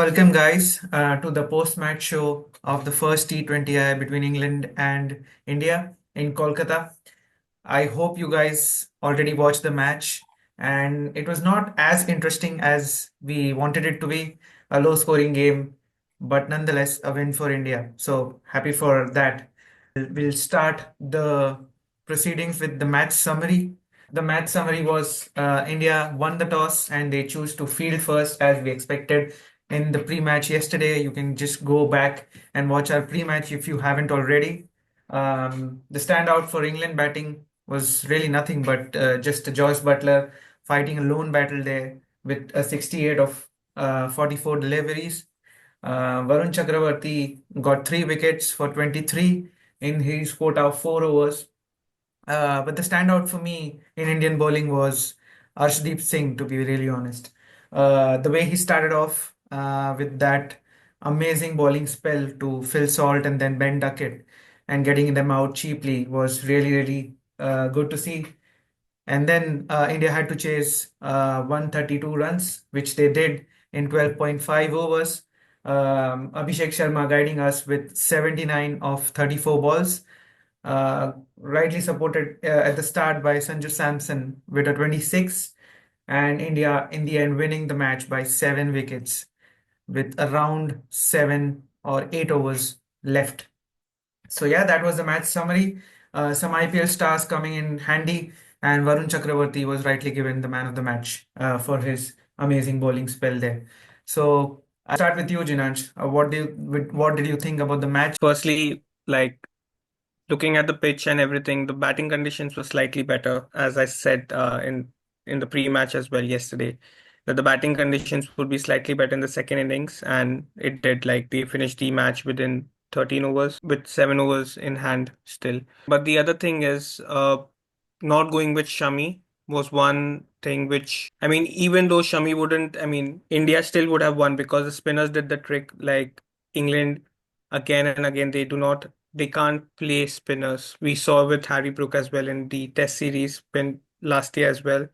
welcome, guys, to the post-match show of the first T20I between England and India in Kolkata. I hope you guys already watched the match, and it was not as interesting as we wanted it to be, a low-scoring game, but nonetheless a win for India. So happy for that. We'll start the proceedings with the match summary. The match summary was India won the toss and they choose to field first as we expected in the pre-match yesterday. You can just go back and watch our pre-match if you haven't already. The standout for England batting was really nothing but just Joyce Butler fighting a lone battle there with a 68 of 44 deliveries. Varun Chakaravarthy got 3 wickets for 23 in his quota of 4 overs. But the standout for me in Indian bowling was Arshdeep Singh, to be really honest. The way he started off with that amazing bowling spell to Phil Salt and then Ben Duckett and getting them out cheaply was really, really good to see. And then India had to chase 132 runs, which they did in 12.5 overs. Abhishek Sharma guiding us with 79 of 34 balls, rightly supported at the start by Sanju Samson with a 26, and India in the end winning the match by 7 wickets with around 7 or 8 overs left. So yeah, that was the match summary. Some IPL stars coming in handy, and Varun Chakravarti was rightly given the man of the match for his amazing bowling spell there. So I'll start with you, Jinansh. What did you think about the match? Firstly, looking at the pitch and everything, the batting conditions were slightly better, as I said in the pre-match as well yesterday, that the batting conditions would be slightly better in the second innings, and it did. Like they finished the match within 13 overs with 7 overs in hand still. But the other thing is, not going with Shami was one thing which, I mean, even though Shami wouldn't, I mean, India still would have won because the spinners did the trick. Like England, again and again, they can't play spinners. We saw with Harry Brook as well in the Test series when last year as well.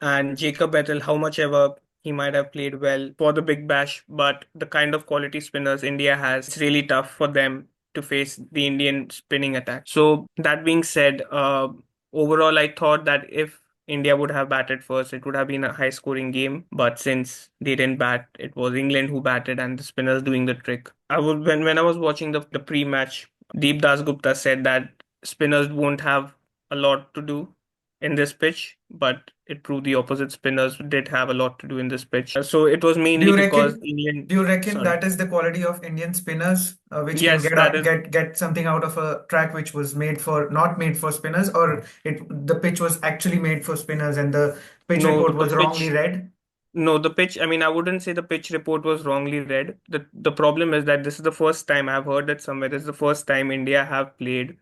And Jacob Vettel, how much ever he might have played well for the Big Bash, but the kind of quality spinners India has, it's really tough for them to face the Indian spinning attack. So that being said, overall, I thought that if India would have batted first, it would have been a high scoring game. But since they didn't bat, it was England who batted and the spinners doing the trick. When I was watching the pre-match, Deep Das Gupta said that spinners won't have a lot to do in this pitch, but it proved the opposite. Spinners did have a lot to do in this pitch. So it was Do mainly you because reckon? England, Do you reckon sorry. that is the quality of Indian spinners, which can Yes, that is. get something out of a track which was made for not made for spinners, or the pitch was actually made for spinners and the pitch No, report the was wrongly pitch. read? No, the pitch. I mean, I wouldn't say the pitch report was wrongly read. The problem is that this is the first time I've heard that somewhere. This is the first time India have played,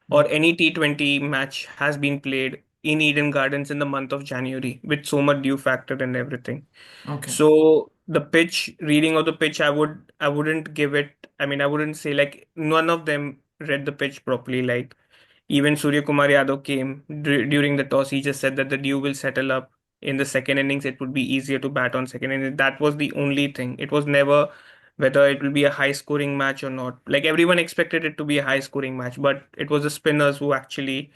or Mm. any T20 match has been played in Eden Gardens in the month of January with so much dew factor and everything. Okay. So the pitch reading of the pitch, I wouldn't give it. I mean, I wouldn't say like none of them read the pitch properly. Like even Surya Kumar Yadav came during the toss. He just said that the dew will settle up in the second innings. It would be easier to bat on second innings. That was the only thing. It was never whether it will be a high scoring match or not. Like everyone expected it to be a high scoring match, but it was the spinners who actually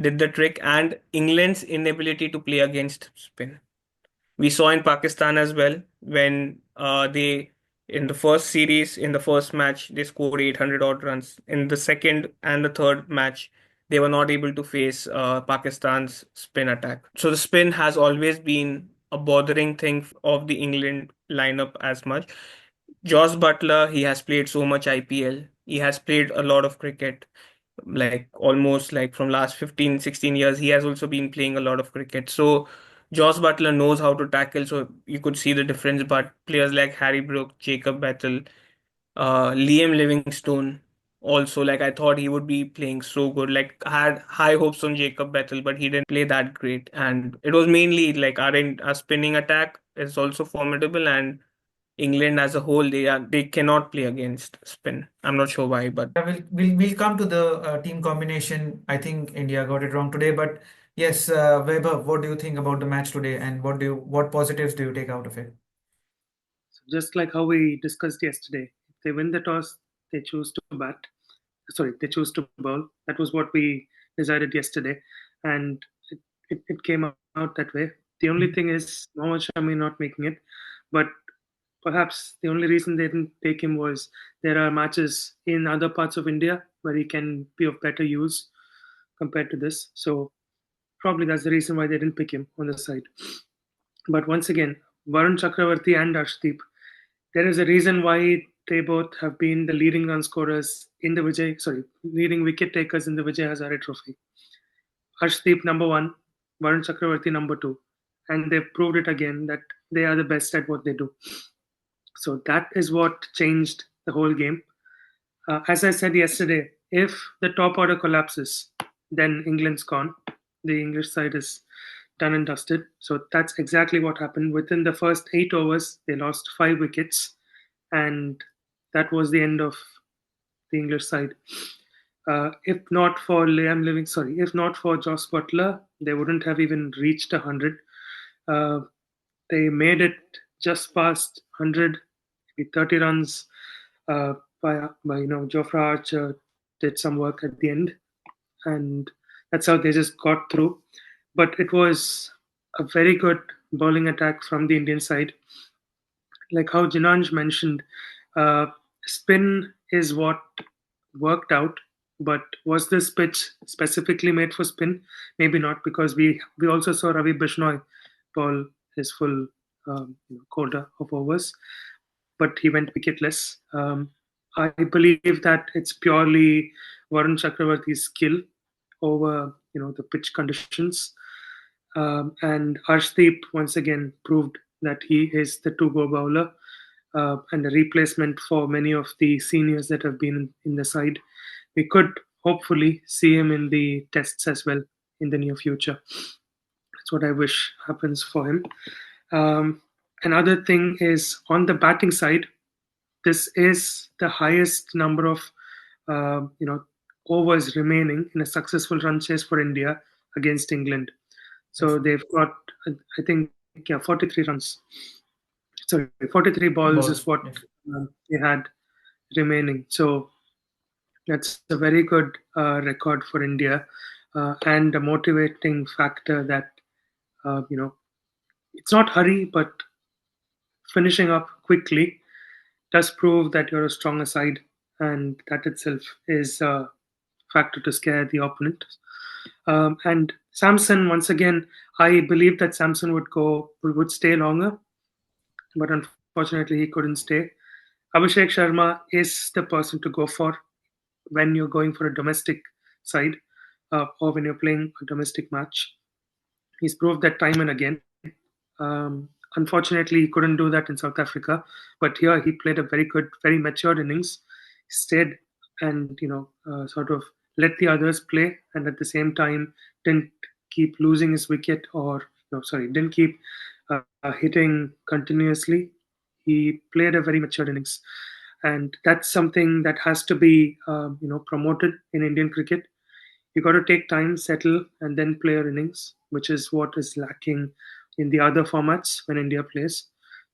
did the trick and England's inability to play against spin. We saw in Pakistan as well when they in the first series in the first match they scored 800 odd runs. In the second and the third match they were not able to face Pakistan's spin attack. So the spin has always been a bothering thing of the England lineup as much. Josh Butler, he has played so much IPL. He has played a lot of cricket, like almost like from last 15, 16 years. He has also been playing a lot of cricket. So Josh Butler knows how to tackle. So you could see the difference. But players like Harry Brook, Jacob Battle, Liam Livingstone, also like I thought he would be playing so good. Like I had high hopes on Jacob Battle, but he didn't play that great. And it was mainly like our spinning attack is also formidable and England as a whole, they cannot play against spin. I'm not sure why, but We'll come to the team combination. I think India got it wrong today, but yes, Vaibhav, what do you think about the match today, and what positives do you take out of it? Just like how we discussed yesterday, if they win the toss, they choose to bat. Sorry, they choose to bowl. That was what we decided yesterday, and it came out that way. The only thing is Mohammad Shami not making it, but perhaps the only reason they didn't take him was there are matches in other parts of India where he can be of better use compared to this. So probably that's the reason why they didn't pick him on the side. But once again, Varun Chakravarthy and Arshdeep, there is a reason why they both have been the leading run scorers in the leading wicket takers in the Vijay Hazare Trophy. Arshdeep number one, Varun Chakravarthy number two, and they've proved it again that they are the best at what they do. So that is what changed the whole game. As I said yesterday, if the top order collapses, then England's gone. The English side is done and dusted. So that's exactly what happened. Within the first 8 overs, they lost 5 wickets, and that was the end of the English side. If not for if not for Joss Butler, they wouldn't have even reached 100. Uh, they made it just past 100, maybe 30 runs by Jofra Archer did some work at the end, and that's how they just got through. But it was a very good bowling attack from the Indian side. Like how Jinansh mentioned, uh, spin is what worked out. But was this pitch specifically made for spin? Maybe not, because we also saw Ravi Bishnoi bowl his full quota of overs, but he went wicketless. I believe that it's purely Varun Chakravarthy's skill over the pitch conditions. And Arshdeep once again proved that he is the two-go bowler and a replacement for many of the seniors that have been in the side. We could hopefully see him in the tests as well in the near future. That's what I wish happens for him. Another thing is on the batting side, this is the highest number of overs remaining in a successful run chase for India against England. So they've got, I think, 43 runs. Sorry, 43 balls is Balls. what Yes. they had remaining. So that's a very good record for India and a motivating factor that, it's not hurry, but finishing up quickly does prove that you're a stronger side, and that itself is a factor to scare the opponent. And Samson, once again, I believe that Samson would stay longer, but unfortunately he couldn't stay. Abhishek Sharma is the person to go for when you're going for a domestic side or when you're playing a domestic match. He's proved that time and again. Unfortunately, he couldn't do that in South Africa, but here he played a very good, very matured innings. He stayed and sort of let the others play, and at the same time didn't keep losing his wicket or no, sorry, didn't keep hitting continuously. He played a very matured innings, and that's something that has to be promoted in Indian cricket. You got to take time, settle, and then play your innings, which is what is lacking in the other formats when India plays.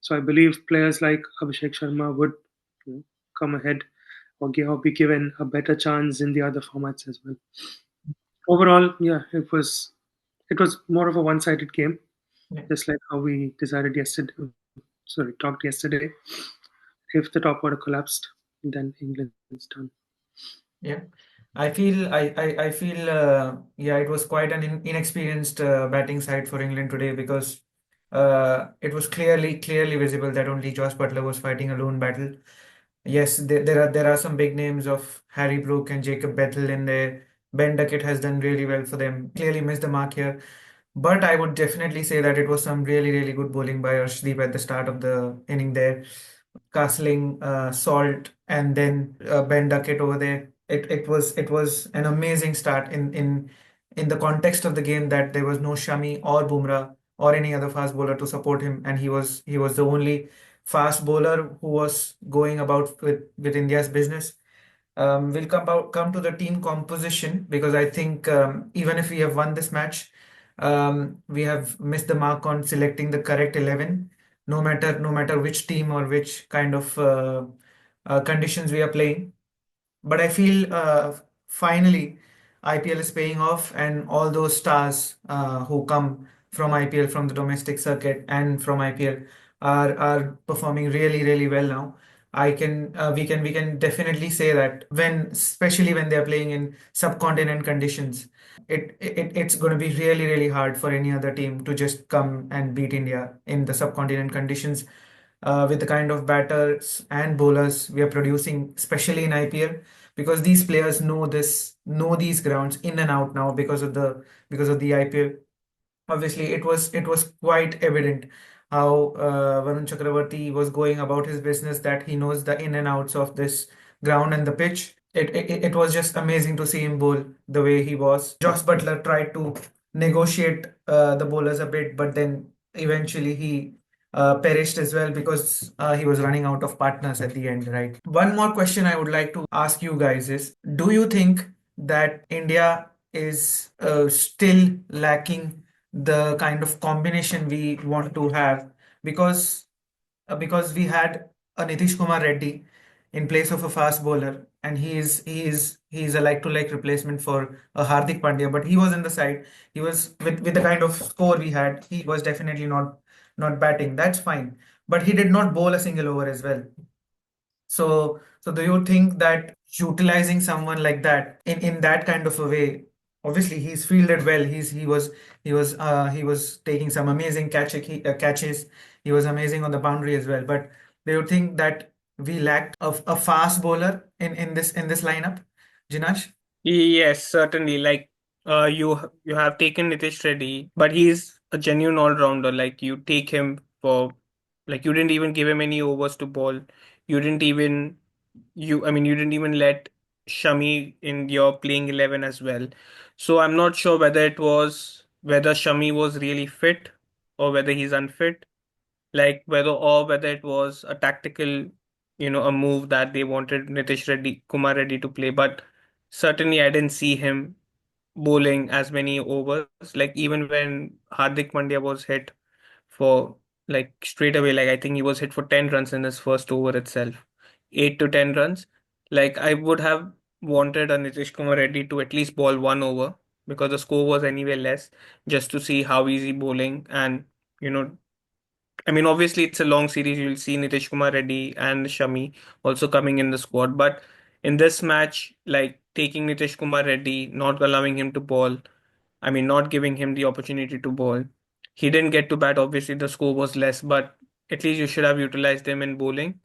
So I believe players like Abhishek Sharma would come ahead or be given a better chance in the other formats as well. Overall, yeah, it was more of a one-sided game, Yeah. just like how we decided yesterday. Sorry, talked yesterday. If the top order collapsed, then England's done. Yeah. I feel yeah, it was quite an inexperienced batting side for England today because it was clearly visible that only Josh Butler was fighting a lone battle. Yes, there are some big names of Harry Brook and Jacob Bethel in there. Ben Duckett has done really well for them. Clearly missed the mark here. But I would definitely say that it was some really good bowling by Arshdeep at the start of the inning there. Castling, Salt, and then Ben Duckett over there. It was an amazing start in the context of the game that there was no Shami or Bumrah or any other fast bowler to support him, and he was the only fast bowler who was going about with India's business. We'll come to the team composition because I think even if we have won this match, we have missed the mark on selecting the correct 11. no matter which team or which kind of conditions we are playing. But I feel finally IPL is paying off, and all those stars who come from IPL, from the domestic circuit and from IPL, are performing really really well now. I can we can definitely say that, especially when they are playing in subcontinent conditions, it's going to be really really hard for any other team to just come and beat India in the subcontinent conditions, with the kind of batters and bowlers we are producing, especially in IPL, because these players know these grounds in and out now because of the IPL. Obviously, it was quite evident how Varun Chakravarthy was going about his business, that he knows the in and outs of this ground and the pitch. It was just amazing to see him bowl the way he was. Joss Butler tried to negotiate the bowlers a bit, but then eventually he perished as well, because he was running out of partners at the end, right? One more question I would like to ask you guys is, do you think that India is still lacking the kind of combination we want to have? Because we had a Nitish Kumar Reddy in place of a fast bowler, and he is a like-to-like replacement for a Hardik Pandya, but he was in the side. He was, with the kind of score we had, he was definitely not batting. That's fine, but he did not bowl a single over as well. So do you think that utilizing someone like that in that kind of a way, obviously he's fielded well. He was taking some amazing catches. He was amazing on the boundary as well. But do you think that we lacked a fast bowler in this lineup, Jinash? Yes, certainly. Like, you have taken Nitish Reddy, but he's a genuine all-rounder. Like, you take him for, like, you didn't even give him any overs to bowl. You didn't even you didn't even let Shami in your playing 11 as well. So I'm not sure whether Shami was really fit or whether he's unfit, like whether it was a tactical, a move that they wanted Kumar Reddy to play. But certainly I didn't see him bowling as many overs. Like, even when Hardik Pandya was hit for, like, straight away, like, I think he was hit for 10 runs in his first over itself, 8 to 10 runs. Like, I would have wanted a Nitish Kumar Reddy to at least bowl one over, because the score was anyway less, just to see how easy bowling. And you know obviously it's a long series. You'll see Nitish Kumar Reddy and Shami also coming in the squad. But in this match, like, taking Nitish Kumar Reddy, not allowing him to bowl, not giving him the opportunity to bowl. He didn't get to bat. Obviously, the score was less, but at least you should have utilized him in bowling,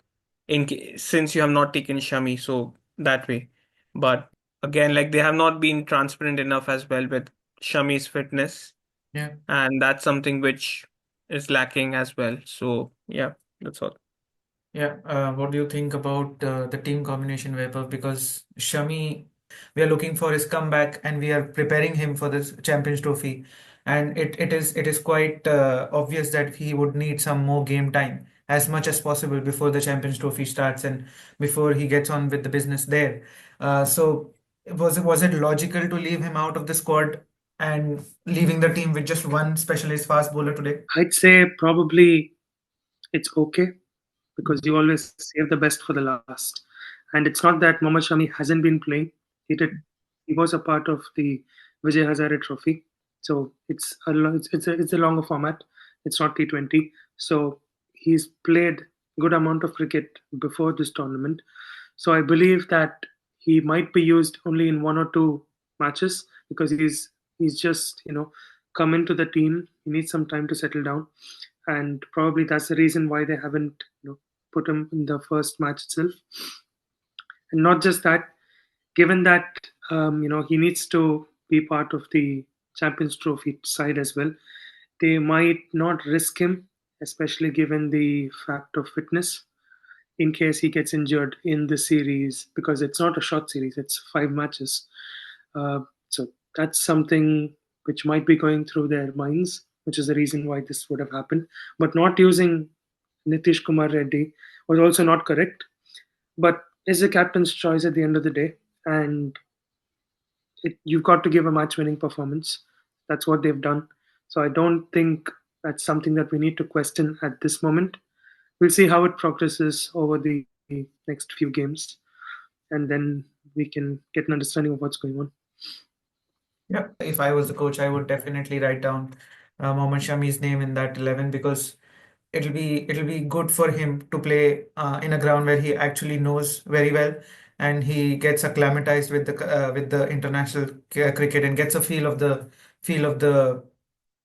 since you have not taken Shami. So that way. But again, like, they have not been transparent enough as well with Shami's fitness, Yeah. and that's something which is lacking as well. So yeah, that's all. Yeah, what do you think about the team combination, Vaibhav? Because Shami, we are looking for his comeback, and we are preparing him for this Champions Trophy, and it is quite obvious that he would need some more game time as much as possible before the Champions Trophy starts and before he gets on with the business there. So was it logical to leave him out of the squad and leaving the team with just one specialist fast bowler today? I'd say probably it's okay because you always save the best for the last. And it's not that Mohammad Shami hasn't been playing. He did. He was a part of the Vijay Hazare Trophy, so it's a longer format. It's not T20, so he's played good amount of cricket before this tournament. So I believe that he might be used only in one or two matches because he's just come into the team. He needs some time to settle down, and probably that's the reason why they haven't put him in the first match itself. And not just that, given that he needs to be part of the Champions Trophy side as well, they might not risk him, especially given the fact of fitness, in case he gets injured in the series, because it's not a short series; it's 5 matches. So that's something which might be going through their minds, which is the reason why this would have happened. But not using Nitish Kumar Reddy was also not correct. But it's the captain's choice at the end of the day, and you've got to give a match-winning performance. That's what they've done. So I don't think That's something that we need to question at this moment. We'll see how it progresses over the next few games, and then we can get an understanding of what's going on. Yeah, if I was the coach, I would definitely write down Mohammad Shami's name in that 11 because it'll be good for him to play in a ground where he actually knows very well and he gets acclimatized with the international cricket and gets a feel of the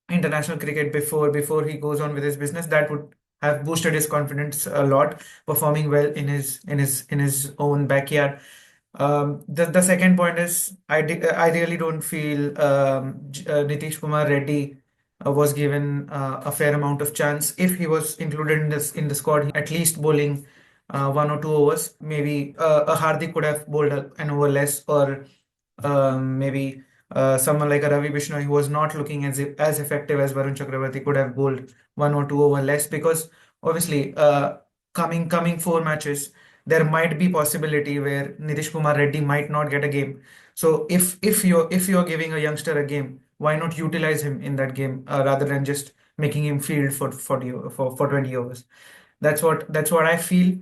international cricket before he goes on with his business. That would have boosted his confidence a lot, performing well in his own backyard. The second point is I really don't feel Nitish Kumar Reddy was given a fair amount of chance. If he was included in the squad, he at least bowling 1 or 2 overs. Maybe a Hardik could have bowled an over less, or maybe someone like a Ravi Bishnoi who was not looking as effective as Varun Chakravarthy could have bowled 1 or 2 over less because obviously coming 4 matches there might be possibility where Nitish Kumar Reddy might not get a game. So if you're giving a youngster a game, why not utilize him in that game rather than just making him field for 40 for 20 overs? That's what I feel.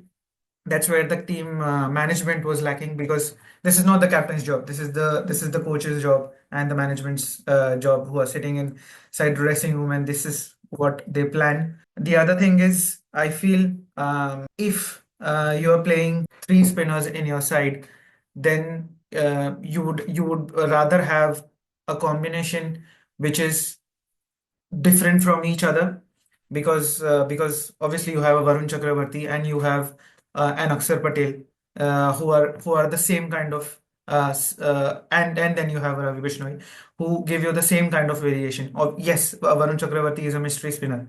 That's where the team management was lacking because this is not the captain's job. This is the coach's job and the management's job who are sitting inside the dressing room, and this is what they plan. The other thing is, I feel if you are playing three spinners in your side, then you would rather have a combination which is different from each other because obviously you have a Varun Chakravarti and you have an Akshar Patel who are the same kind of and then you have Ravi Bishnoi who give you the same kind of variation. Yes, Varun Chakravarti is a mystery spinner,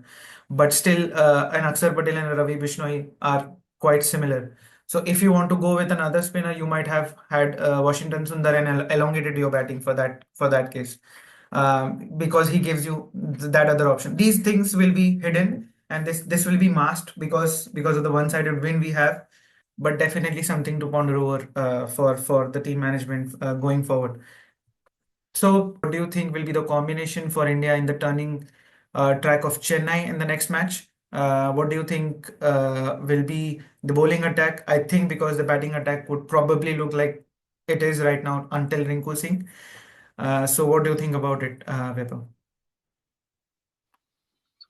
but still an Akshar Patel and a Ravi Bishnoi are quite similar. So if you want to go with another spinner, you might have had Washington Sundar and elongated your batting for that case because he gives you that other option. These things will be hidden and this will be masked because of the one-sided win we have, but definitely something to ponder over for the team management going forward. So, what do you think will be the combination for India in the turning track of Chennai in the next match? What do you think will be the bowling attack? I think because the batting attack would probably look like it is right now until Rinku Singh. So, what do you think about it, Vaibhav?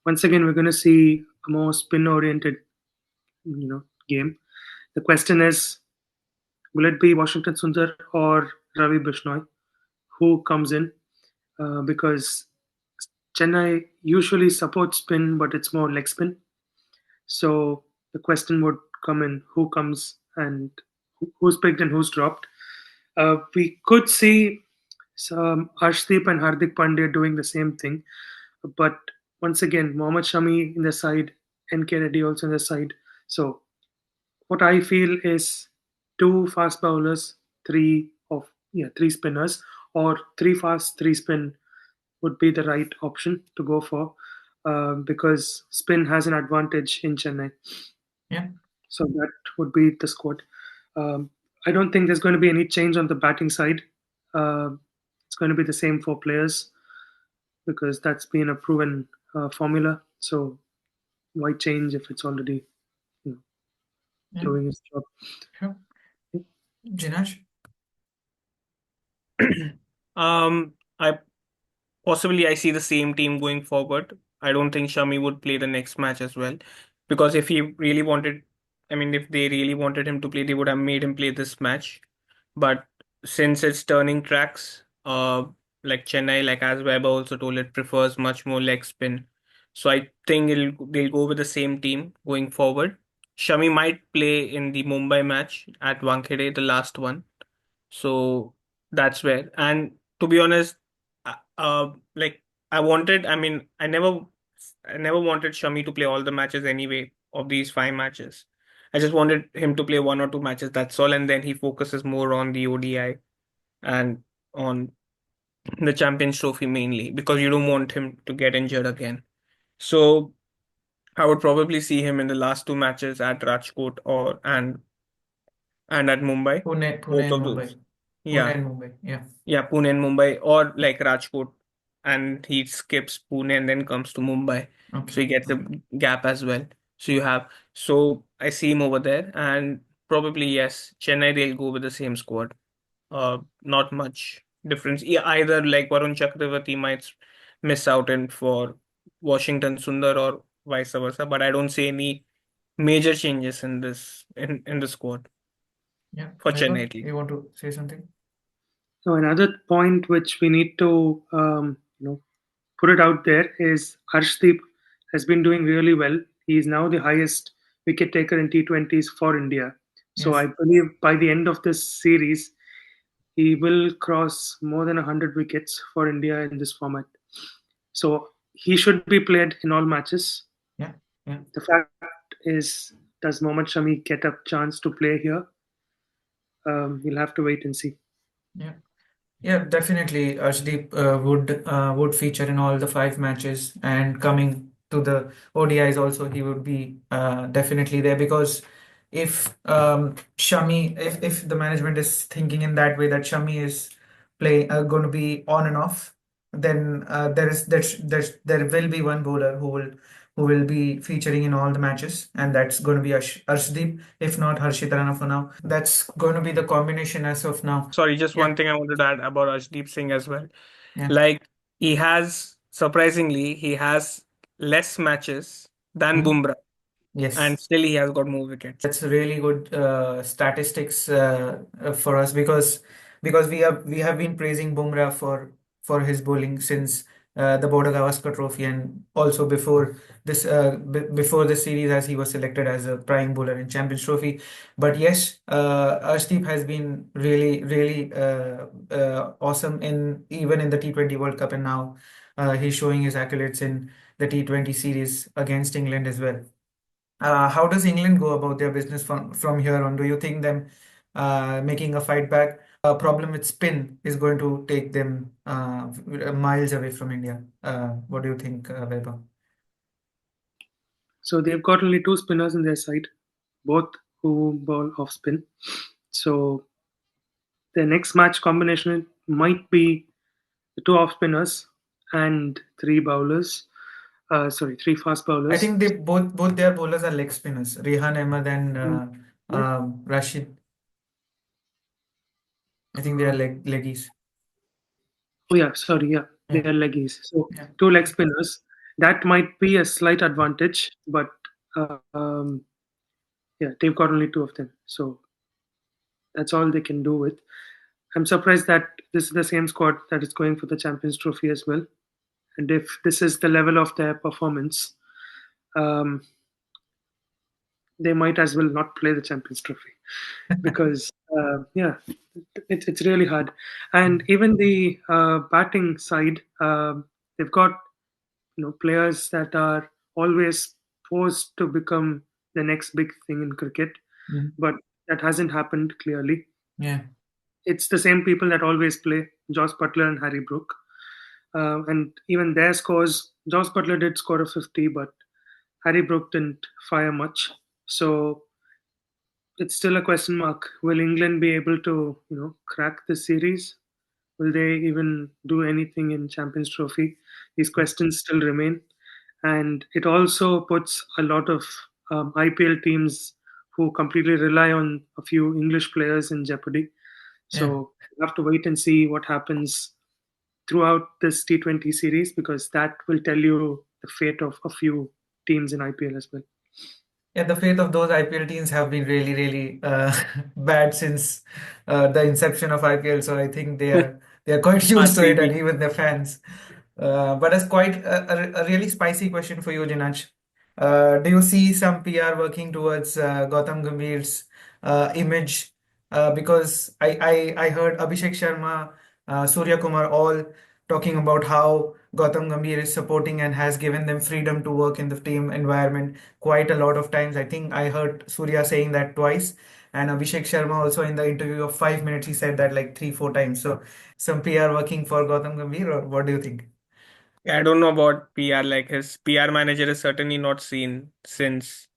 Once again, we're going to see a more spin-oriented, game. The question is, will it be Washington Sundar or Ravi Bishnoi who comes in? Because Chennai usually supports spin, but it's more leg spin. So the question would come in: who comes and who's picked and who's dropped? We could see some Arshdeep and Hardik Pandya doing the same thing, but once again, Mohammad Shami in the side, NK Reddy also in the side. So what I feel is two fast bowlers, three spinners, or three fast, three spin would be the right option to go for because spin has an advantage in Chennai. Yeah. So that would be the squad. Um, I don't think there's going to be any change on the batting side. Uh, it's going to be the same four players because that's been a proven formula. So why change if it's already you know, Yeah. doing its job? Sure. Jinash? I possibly I see the same team going forward. I don't think Shami would play the next match as well, because if he really wanted, I mean, if they really wanted him to play, they would have made him play this match. But since it's turning tracks, like Chennai, like as Weber also told, it prefers much more leg spin. So I think they'll go with the same team going forward. Shami might play in the Mumbai match at Wankhede, the last one. So that's where. And to be honest, like I mean, I never wanted Shami to play all the matches anyway of these 5 matches. I just wanted him to play 1 or 2 matches, that's all, and then he focuses more on the ODI and on the Champions Trophy mainly because you don't want him to get injured again. So I would probably see him in the last 2 matches at Rajkot and at Mumbai. Pune Both and of Mumbai. those. Pune Yeah. and Mumbai. Yeah. Yeah, Pune and Mumbai, or like Rajkot and he skips Pune and then comes to Mumbai. Okay. So he gets a gap as well. So I see him over there, and probably yes, Chennai they'll go with the same squad. Not much difference. Either like Varun Chakravarthy might miss out in for Washington Sundar or vice versa, but I don't see any major changes in in the squad Yeah. for Chennai Vaibhav, at least. you want to say something? So another point which we need to put it out there is Arshdeep has been doing really well. He is now the highest wicket taker in T20s for India. So Yes. I believe by the end of this series, he will cross more than 100 wickets for India in this format. So he should be played in all matches. Yeah. Yeah. The fact is, does Mohammad Shami get a chance to play here? We'll have to wait and see. Yeah. Yeah, definitely. Arshdeep would feature in all the five matches, and coming to the ODIs also, he would be definitely there because if the management is thinking in that way that Shami is going to be on and off, then there will be one bowler who will be featuring in all the matches, and that's going to be Arshdeep, if not Harshit Rana for now. That's going to be the combination as of now. Sorry, just Yeah. one thing I wanted to add about Arshdeep Singh as well. Yeah. Like he has less matches than Mhm. Bumrah, and Yes, still he has got more wickets. that's really good statistics for us because we have been praising Bumrah for his bowling since the Border Gavaskar Trophy, and also before this series, as he was selected as a prime bowler in Champions Trophy. But yes, Arshdeep has been really awesome in even in the T20 World Cup, and now he's showing his accolades in the T20 series against England as well. How does England go about their business from here on? Do you think them making a fight back? Problem with spin is going to take them miles away from India. What do you think, Vaibhav? So they've got only two spinners in their side, both who bowl off spin. So the next match combination might be the two off spinners and three bowlers. Three fast I bowlers. think they both their bowlers are leg spinners. Rehan Ahmed and Mm, yeah. Rashid. I think they are leggies. Oh yeah, sorry, yeah, they Yeah, are leggies. So yeah, two leg spinners. That might be a slight advantage, but yeah, they've got only two of them. So that's all they can do with. I'm surprised that this is the same squad that is going for the Champions Trophy as well. And if this is the level of their performance, um, they might as well not play the Champions Trophy because yeah, it's really hard. And even the batting side, they've got players that are always posed to become the next big thing in cricket, Mhm. but that hasn't happened clearly. Yeah, It's the same people that always play: Josh Butler and Harry Brook. And even their scores, Josh Butler did score a 50, but Harry Brook didn't fire much. So it's still a question mark. Will England be able to, crack this series? Will they even do anything in Champions Trophy? These questions still remain, and it also puts a lot of IPL teams who completely rely on a few English players in jeopardy. yeah. So we have to wait and see what happens throughout this T20 series because that will tell you the fate of a few teams in IPL as well. Yeah, the fate of those IPL teams have been really bad since the inception of IPL. So I think they are quite used to it, and RCB. even the fans. But it's quite a really spicy question for you, Jinansh. Do you see some PR working towards Gautam Gambhir's image? Because I heard Abhishek Sharma, Surya Kumar all talking about how Gautam Gambhir is supporting and has given them freedom to work in the team environment quite a lot of times. I think I heard Surya saying that twice, and Abhishek Sharma also in the interview of 5 minutes he said that like three, four times. So some PR working for Gautam Gambhir, or what do you think? Yeah, I don't know about PR. Like his PR manager is certainly not seen since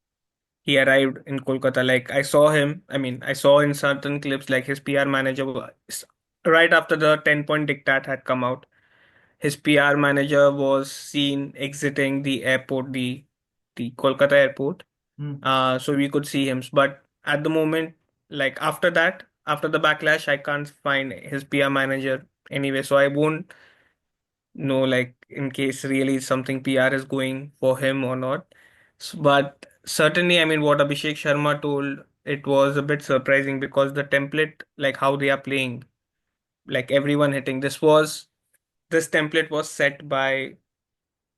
he arrived in Kolkata. Like I saw him. I mean, I saw in certain clips like his PR manager was right after the 10-point diktat had come out. his PR manager was seen exiting the airport, the Kolkata airport. Mm. So we could see him. But at the moment, like after that, after the backlash, I can't find his PR manager anyway. So I won't know, like, in case really something PR is going for him or not. But certainly, I mean, what Abhishek Sharma told, it was a bit surprising because the template, like how they are playing, like everyone hitting, this template was set by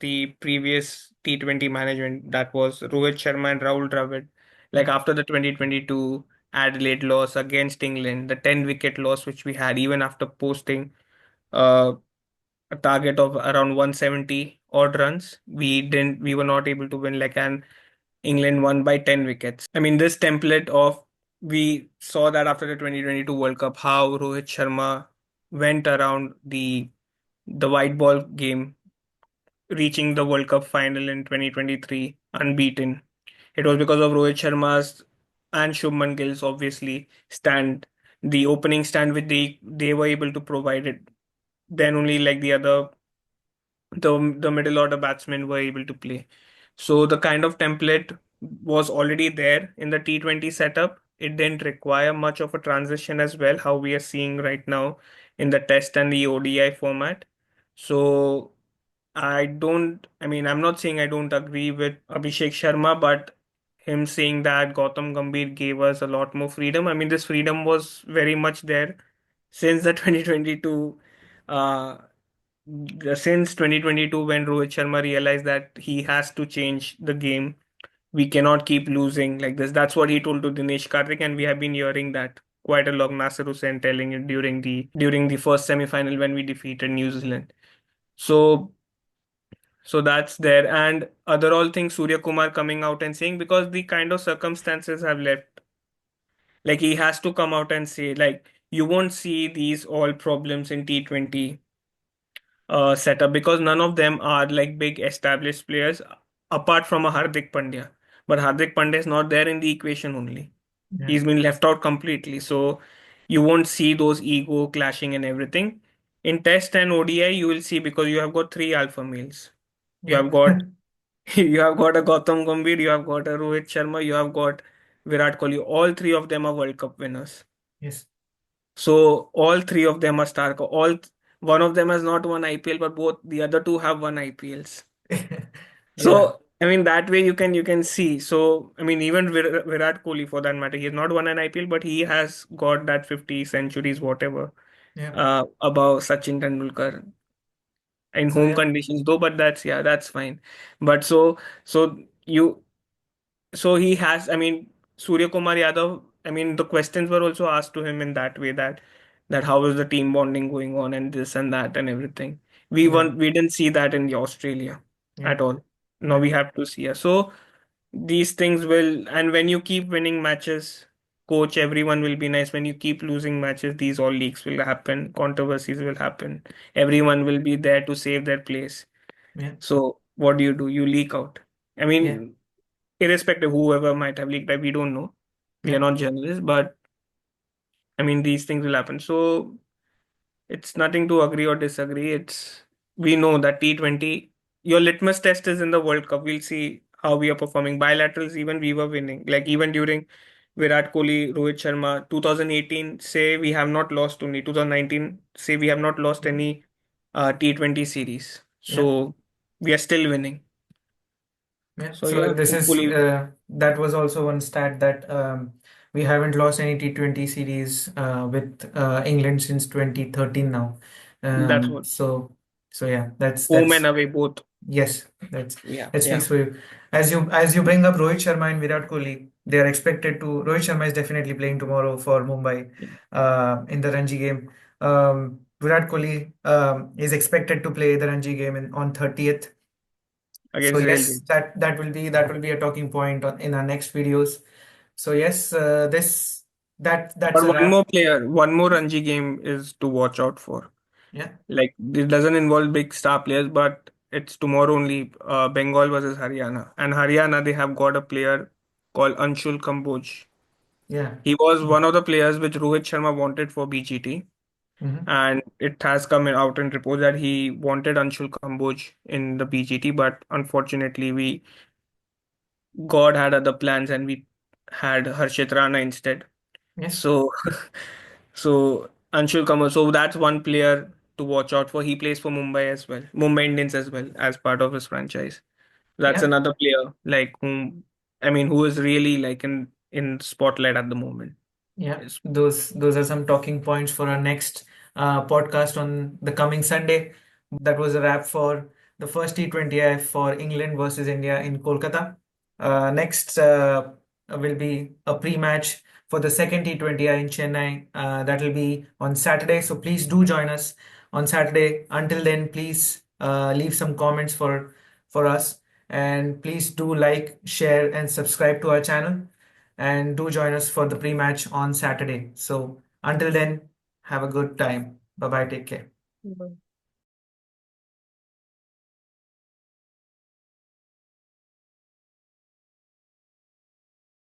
the previous T20 management, that was Rohit Sharma and Rahul Dravid. Like Yeah. after the 2022 Adelaide loss against England, the 10 wicket loss which we had, even after posting uh, a target of around 170 odd runs, we were not able to win. Like, and England won by 10 wickets. I mean, this template of, we saw that after the 2022 World Cup, how Rohit Sharma went around the white ball game, reaching the World Cup final in 2023 unbeaten. It was because of Rohit Sharma's and Shubman Gill's obviously stand, the opening stand which they were able to provide it. Then only like the middle order batsmen were able to play. So the kind of template was already there in the T20 setup. It didn't require much of a transition as well, how we are seeing right now in the Test and the ODI format. So I mean, I'm not saying I don't agree with Abhishek Sharma, but him saying that Gautam Gambhir gave us a lot more freedom. I mean, this freedom was very much there since the 2022, uh, since 2022 when Rohit Sharma realized that he has to change the game. We cannot keep losing like this. That's what he told to Dinesh Karthik, and we have been hearing that quite a lot. Nasser Hussain telling it during the first semi-final when we defeated New Zealand. So that's there. And other all things, Surya Kumar coming out and saying, because the kind of circumstances have left, like he has to come out and say, like, you won't see these all problems in T20 setup because none of them are like big established players apart from a Hardik Pandya. But Hardik Pandya is not there in the equation only. Yeah. He's been left out completely. So you won't see those ego clashing and everything. In Test and ODI, you will see because you have got three alpha males. You Yeah. have got you have got a Gautam Gambhir, you have got a Rohit Sharma, you have got Virat Kohli. All three of them are World Cup winners. Yes. So all three of them are star. One of them has not won IPL, but both the other two have won IPLs. Yeah. So I mean that way you can see. So I mean even Virat Kohli for that matter, he has not won an IPL, but he has got that 50 centuries whatever Yeah. above Sachin Tendulkar in So home yeah. conditions though. But that's fine. But so you so he has, I mean, Surya Kumar Yadav, I mean, the questions were also asked to him in that way, that how is the team bonding going on and this and that and everything. Yeah. We didn't see that in the Australia Yeah. at all. Now Yeah. we have to see it. So these things will, and when you keep winning matches, coach, everyone will be nice. When you keep losing matches, these all leaks will happen, controversies will happen. Everyone will be there to save their place. Yeah. So what do? You leak out. I Yeah. mean, irrespective whoever might have leaked that, we don't know, we are Yeah. not journalists, but I mean these things will happen. So it's nothing to agree or disagree. It's, we know that T20, your litmus test is in the World Cup. We'll see how we are performing bilaterals. Even we were winning, like even during Virat Kohli, Rohit Sharma 2018, say we have not lost, only 2019 say we have not lost Yeah. any T20 series, Yeah. so we are still winning. Yeah. So So yeah, this is hopefully that was also one stat that we haven't lost any T20 series with England since 2013 now. that's what, So yeah, home and that's away both. yes, Yeah, that yeah, speaks for you. As you bring up Rohit Sharma and Virat Kohli, they are expected to. Rohit Sharma is definitely playing tomorrow for Mumbai yeah. in the Ranji game. Virat Kohli is expected to play the Ranji game on 30th. So Against yes, Railway. that will be a talking point in our next videos. So yes, this that's But a wrap. one more Ranji game is to watch out for. Yeah, Like it doesn't involve big star players, but it's tomorrow only. Bengal versus Haryana, and Haryana they have got a player called Anshul Kamboj. yeah, He was one of the players which Rohit Sharma wanted for BGT. Mhm. And it has come out in reports that he wanted Anshul Kamboj in the BGT, but unfortunately, God had other plans and we had Harshit Rana instead. Yes. So, so Anshul Kamboj, so that's one player to watch out for. He plays for Mumbai as well, Mumbai Indians as well as part of his franchise. That's Yeah. another player like whom, I mean, who is really like in spotlight at the moment. Yeah, Yes. those are some talking points for our next podcast on the coming Sunday. That was a wrap for the first T20I for England versus India in Kolkata. Next will be a pre-match for the second T20I in Chennai. That will be on Saturday. So please do join us on Saturday. Until then, please leave some comments for us, and please do like, share, and subscribe to our channel, and do join us for the pre-match on Saturday. So until then, have a good time. Bye bye. Take care.